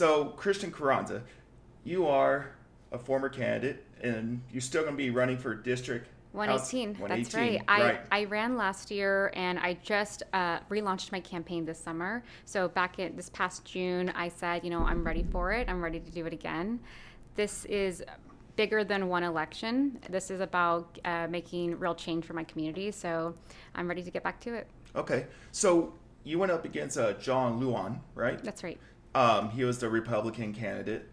So, Kristian Carranza, you are a former candidate, and you're still going to be running for district House 118. That's 118, right. I, right? I ran last year and I just relaunched my campaign this summer. So back in this past June, I said, I'm ready for it. I'm ready to do it again. This is bigger than one election. This is about making real change for my community. So I'm ready to get back to it. Okay. So, you went up against John Luan, right? That's right. He was the Republican candidate.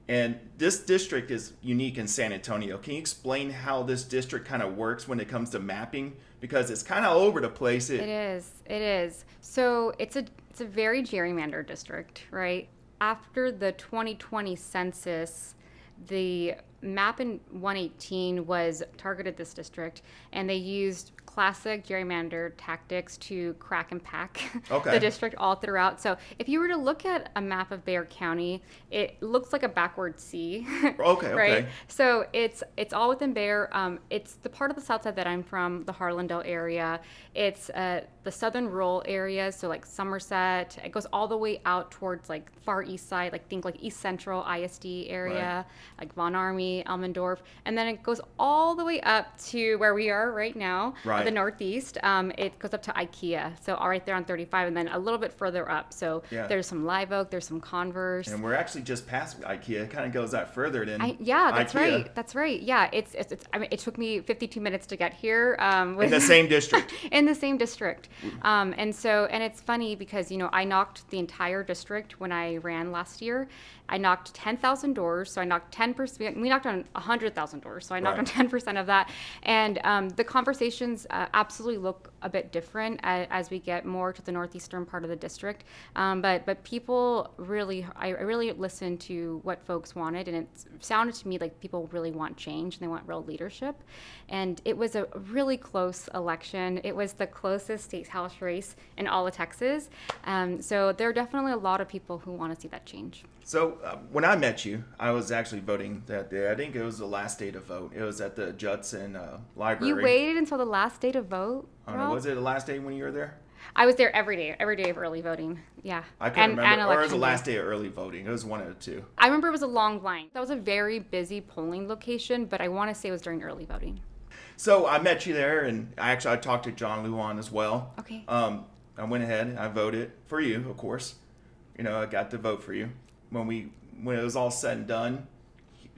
And this district is unique in San Antonio. Can you explain how this district kind of works when it comes to mapping? Because it's kind of all over the place. It is. It is. So it's a very gerrymandered district, right? After the 2020 census, the map in 118 was targeted this district, and they used classic gerrymander tactics to crack and pack Okay. the district all throughout. So if you were to look at a map of Bexar County, it looks like a backward C. Okay, Right? okay. So it's all within Bexar. It's the part of the south side that I'm from, the Harlandale area. It's the southern rural areas, so like Somerset. It goes all the way out towards like far east side, like think like East Central ISD area, like Von Army, Elmendorf, and then it goes all the way up to where we are right now, Right. the northeast. It goes up to IKEA, so all right there on 35, and then a little bit further up. So Yeah. there's some Live Oak, there's some Converse. And we're actually just past IKEA. It kind of goes out further than Yeah, that's IKEA. right. That's right. Yeah, it's. I mean, it took me 52 minutes to get here. In the same district. In the same district. And it's funny because I knocked the entire district when I ran last year. I knocked 10,000 doors, so I knocked 10%. We knocked on 100,000 doors, so I knocked Right. on 10% of that. And the conversations absolutely look a bit different as we get more to the northeastern part of the district. But people really, I really listened to what folks wanted, and it sounded to me like people really want change and they want real leadership. And it was a really close election. It was the closest state house race in all of Texas. So there are definitely a lot of people who want to see that change. So when I met you, I was actually voting that day. I think it was the last day to vote. It was at the Judson Library. You waited until the last day to vote, I don't know, Rob? was it the last day when you were there? I was there every day of early voting. Yeah. I couldn't remember. And Or it was the election last day. day of early voting. It was one of the two. I remember it was a long line. That was a very busy polling location, but I want to say it was during early voting. So I met you there, and I talked to John Luan as well. Okay. I went ahead and I voted for you, of course. I got to vote for you. When it was all said and done,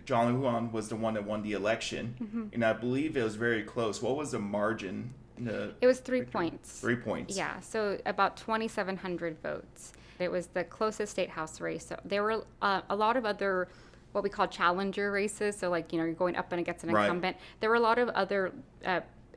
John Luan was the one that won the election, and I believe it was very close. What was the margin? It was 3 points. 3 points. Yeah, so about 2,700 votes. It was the closest state house race. So there were a lot of other what we call challenger races. So like, you're going up and against an Right. incumbent. There were a lot of other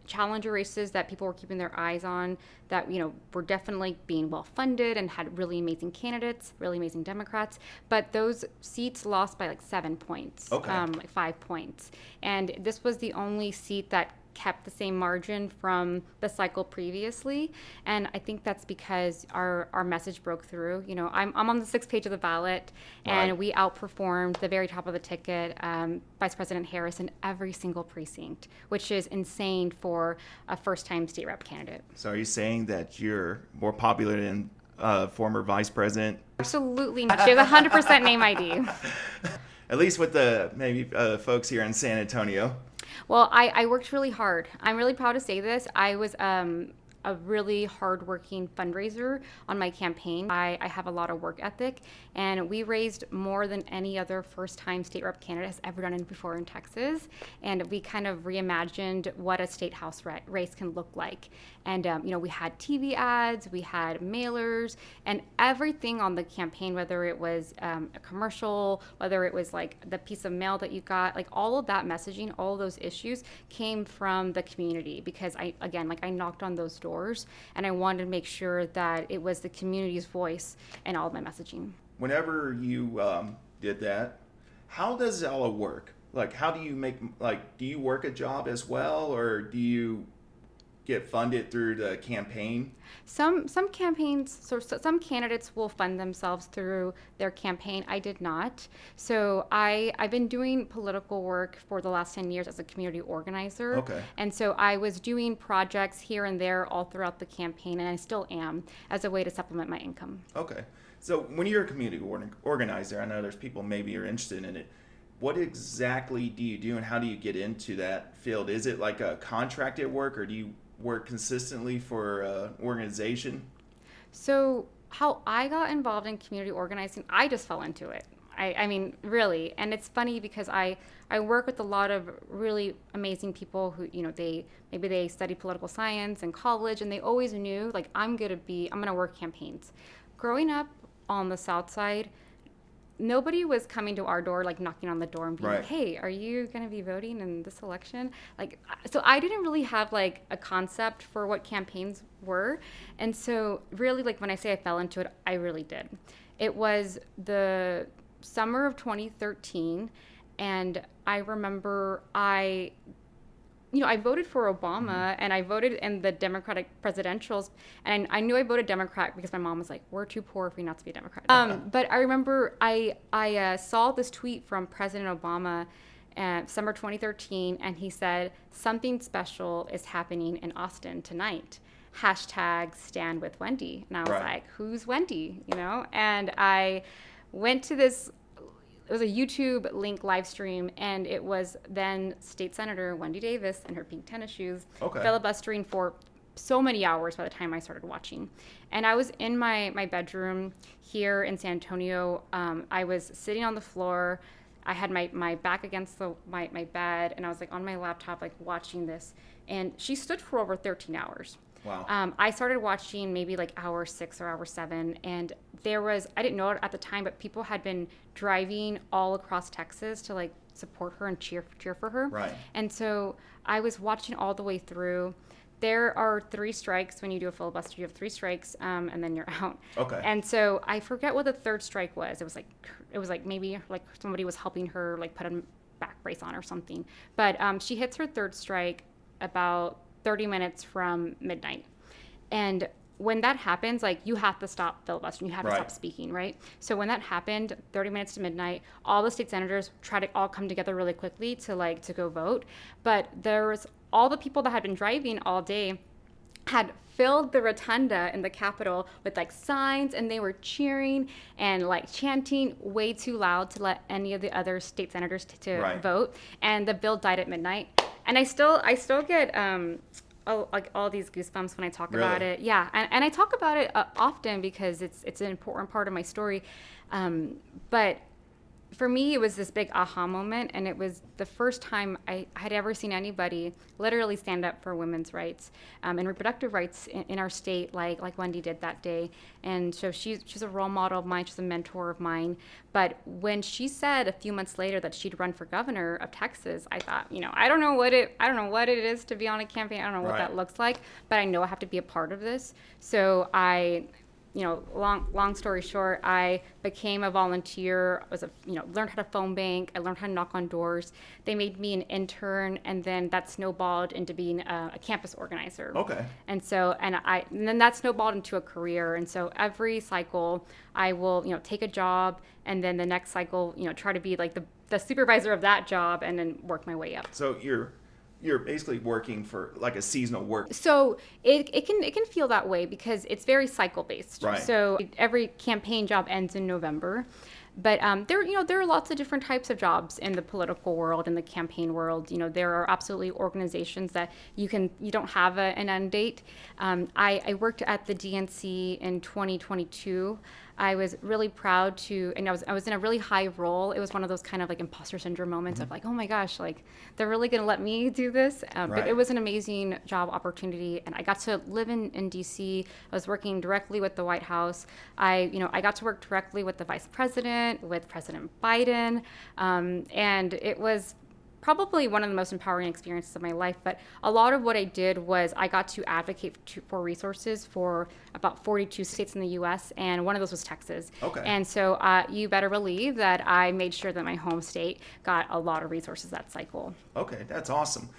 challenger races that people were keeping their eyes on that, were definitely being well funded and had really amazing candidates, really amazing Democrats. But those seats lost by like 7 points, Okay. like 5 points. And this was the only seat that kept the same margin from the cycle previously, and I think that's because our message broke through. I'm on the 6th page of the ballot, and Right. we outperformed the very top of the ticket, Vice President Harris, in every single precinct, which is insane for a first-time state rep candidate. So are you saying that you're more popular than former vice president? Absolutely not. She has 100% name ID. At least with the maybe folks here in San Antonio. Well, I worked really hard. I'm really proud to say this. I was a really hardworking fundraiser on my campaign. I have a lot of work ethic, and we raised more than any other first-time state rep candidate has ever done it before in Texas. And we kind of reimagined what a state house race can look like. And we had TV ads, we had mailers, and everything on the campaign, whether it was a commercial, whether it was like the piece of mail that you got, like all of that messaging, all of those issues came from the community, because I knocked on those doors, and I wanted to make sure that it was the community's voice in all of my messaging. Whenever you did that, how does it all work? Like, how do you do you work a job as well, or do you get funded through the campaign? Some campaigns, so some candidates will fund themselves through their campaign. I did not. So I've been doing political work for the last 10 years as a community organizer. Okay. And so I was doing projects here and there all throughout the campaign, and I still am, as a way to supplement my income. Okay. So when you're a community organizer, I know there's people maybe are interested in it. What exactly do you do and how do you get into that field? Is it like a contracted work or do you work consistently for an organization? So, how I got involved in community organizing, I just fell into it. I mean, really. And it's funny because I work with a lot of really amazing people who, maybe they studied political science in college and they always knew, like, I'm going to work campaigns. Growing up on the South Side, nobody was coming to our door, like knocking on the door and being Right. like, hey, are you going to be voting in this election? Like, so I didn't really have like a concept for what campaigns were. And so really, like, when I say I fell into it, I really did. It was the summer of 2013. And I remember I voted for Obama and I voted in the Democratic presidentials. And I knew I voted Democrat because my mom was like, we're too poor for you not to be a Democrat. But I remember I saw this tweet from President Obama summer 2013, and he said, something special is happening in Austin tonight. Hashtag stand with Wendy. And I was Right. like, who's Wendy? And I went to this, it was a YouTube link live stream, and it was then State Senator Wendy Davis in her pink tennis shoes Okay. filibustering for so many hours by the time I started watching. And I was in my bedroom here in San Antonio. I was sitting on the floor. I had my back against my bed, and I was like on my laptop, like watching this. And she stood for over 13 hours. Wow. I started watching maybe like hour 6 or hour 7, and I didn't know it at the time, but people had been driving all across Texas to like support her and cheer for her. Right. And so I was watching all the way through. There are 3 strikes when you do a filibuster. You have 3 strikes, and then you're out. Okay. And so I forget what the 3rd strike was. It was like maybe like somebody was helping her like put a back brace on or something. But she hits her 3rd strike about 30 minutes from midnight. And when that happens, like, you have to stop filibustering. You have to Right. stop speaking, right? So when that happened, 30 minutes to midnight, all the state senators try to all come together really quickly to go vote. But there was all the people that had been driving all day had filled the rotunda in the Capitol with like signs, and they were cheering and like chanting way too loud to let any of the other state senators to Right. vote. And the bill died at midnight. And I still get like all these goosebumps when I talk about Really? it. Yeah, and I talk about it often because it's an important part of my story. But for me, it was this big aha moment, and it was the first time I had ever seen anybody literally stand up for women's rights and reproductive rights in our state, like Wendy did that day. And so she's a role model of mine. She's a mentor of mine. But when she said a few months later that she'd run for governor of Texas, I thought, I don't know what it is to be on a campaign. I don't know what Right. that looks like, but I know I have to be a part of this. So long story short, I became a volunteer. Learned how to phone bank. I learned how to knock on doors. They made me an intern, and then that snowballed into being a campus organizer. Okay. And then that snowballed into a career. And so every cycle, I will, take a job, and then the next cycle, try to be like the supervisor of that job, and then work my way up. So you're basically working for like a seasonal work. So it can feel that way because it's very cycle based. Right. So every campaign job ends in November, but there are lots of different types of jobs in the political world, in the campaign world. There are absolutely organizations that you don't have an end date. I worked at the DNC in 2022. I was really proud and I was in a really high role. It was one of those kind of like imposter syndrome moments of like, oh my gosh, like they're really going to let me do this. But Right. it was an amazing job opportunity, and I got to live in DC. I was working directly with the White House. I got to work directly with the Vice President, with President Biden, and it was probably one of the most empowering experiences of my life. But a lot of what I did was I got to advocate for resources for about 42 states in the U.S., and one of those was Texas. Okay. And so you better believe that I made sure that my home state got a lot of resources that cycle. Okay, that's awesome.